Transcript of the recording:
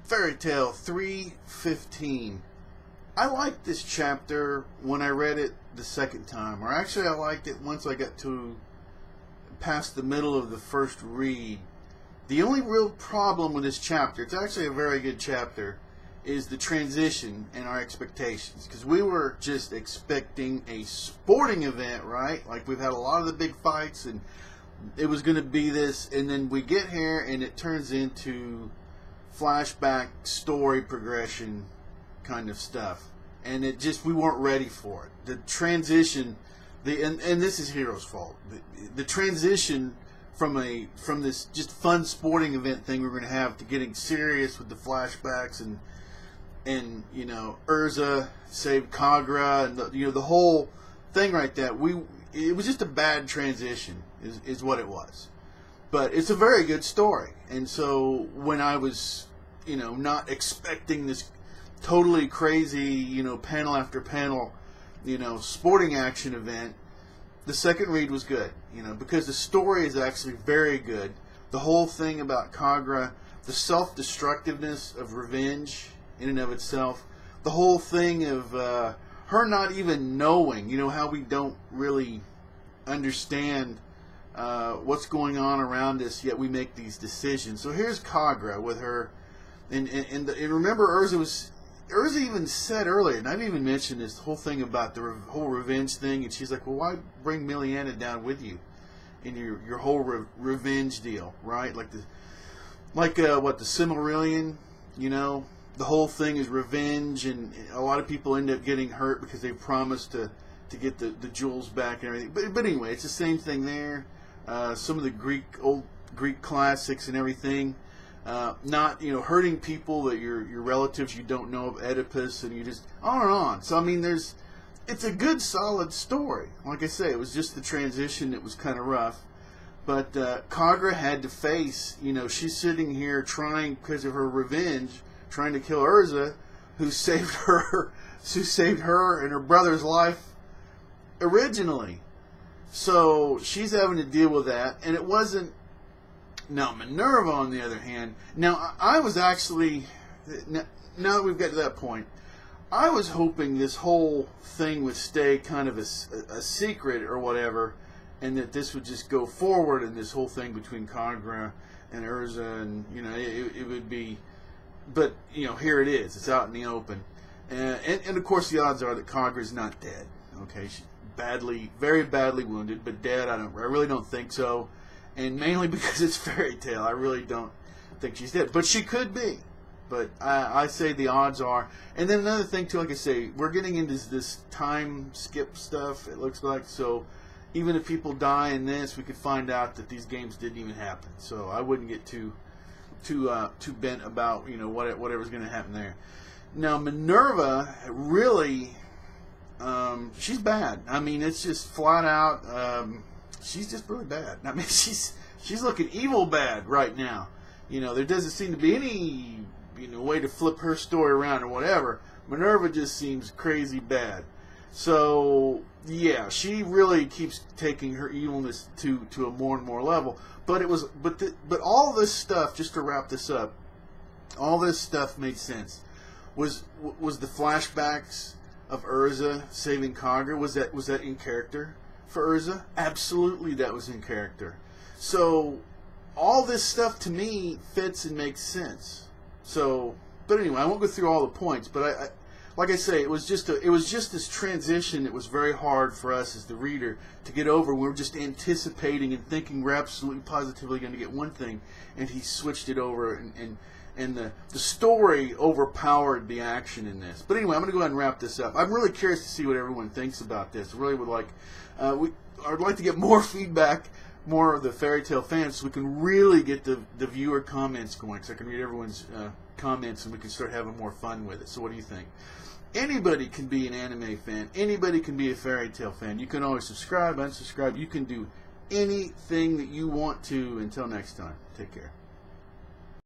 Fairy Tale 315. I liked this chapter when I read it the second time, or actually I liked it once I got to past the middle of the first read. The only real problem with this chapter, it's actually a very good chapter, is the transition and our expectations. Because we were just expecting a sporting event, right? Like we've had a lot of the big fights and it was going to be this, and then we get here and it turns into flashback story progression kind of stuff, and it just, we weren't ready for it. The transition, and this is Hero's fault. The transition from this just fun sporting event thing we're going to have to getting serious with the flashbacks and you know, Urza saved Kagra and the whole thing right there. It was just a bad transition is what it was. But it's a very good story. And so when I was, you know, not expecting this totally crazy, you know, panel after panel, you know, sporting action event, the second read was good, you know, because the story is actually very good. The whole thing about Kagra, the self-destructiveness of revenge in and of itself, the whole thing of her not even knowing, you know, how we don't really understand what's going on around us, yet we make these decisions. So here's Kagra with her, and remember Urza even said earlier, and I didn't even mention this whole thing about the whole revenge thing, and she's like, well, why bring Miliana down with you in your whole revenge deal, right? Like the Silmarillion, you know, the whole thing is revenge, and a lot of people end up getting hurt because they promised to get the jewels back and everything. But anyway, it's the same thing there. Some of the old Greek classics and everything. Not, you know, hurting people that your relatives you don't know of, Oedipus, and you just on and on. So I mean, it's a good solid story. Like I say, it was just the transition that was kind of rough. But Kagra had to face, you know, she's sitting here trying, because of her revenge, trying to kill Urza, who saved her and her brother's life originally. So she's having to deal with that, and it wasn't. Now Minerva, on the other hand, now I was actually, now that we've got to that point, I was hoping this whole thing would stay kind of a secret or whatever, and that this would just go forward, and this whole thing between Kagra and Urza, and you know, it would be, but you know, here it is, it's out in the open, and of course the odds are that Kagra's not dead. Okay, she's very badly wounded, but dead, I really don't think so. And mainly because it's Fairy Tale, I really don't think she's dead. But she could be. But I say the odds are. And then another thing, too, like I say, we're getting into this time skip stuff, it looks like. So even if people die in this, we could find out that these games didn't even happen. So I wouldn't get too bent about, you know, whatever's going to happen there. Now, Minerva, really, she's bad. I mean, it's just flat out... she's just really bad. I mean, she's looking evil bad right now. You know, there doesn't seem to be any, you know, way to flip her story around or whatever. Minerva just seems crazy bad. So yeah, she really keeps taking her evilness to a more and more level. But but all this stuff, just to wrap this up, all this stuff made sense. Was the flashbacks of Urza saving Kagra, was that in character? For Urza? Absolutely, that was in character. So all this stuff to me fits and makes sense. So, but anyway, I won't go through all the points. But I like I say, it was just this transition that was very hard for us as the reader to get over. We were just anticipating and thinking we're absolutely positively going to get one thing, and he switched it over, and the story overpowered the action in this. But anyway, I'm going to go ahead and wrap this up. I'm really curious to see what everyone thinks about this. I really would like, I'd like to get more feedback, more of the Fairy Tale fans, so we can really get the viewer comments going, so I can read everyone's comments and we can start having more fun with it. So what do you think? Anybody can be an anime fan. Anybody can be a Fairy Tale fan. You can always subscribe, unsubscribe. You can do anything that you want to. Until next time, take care.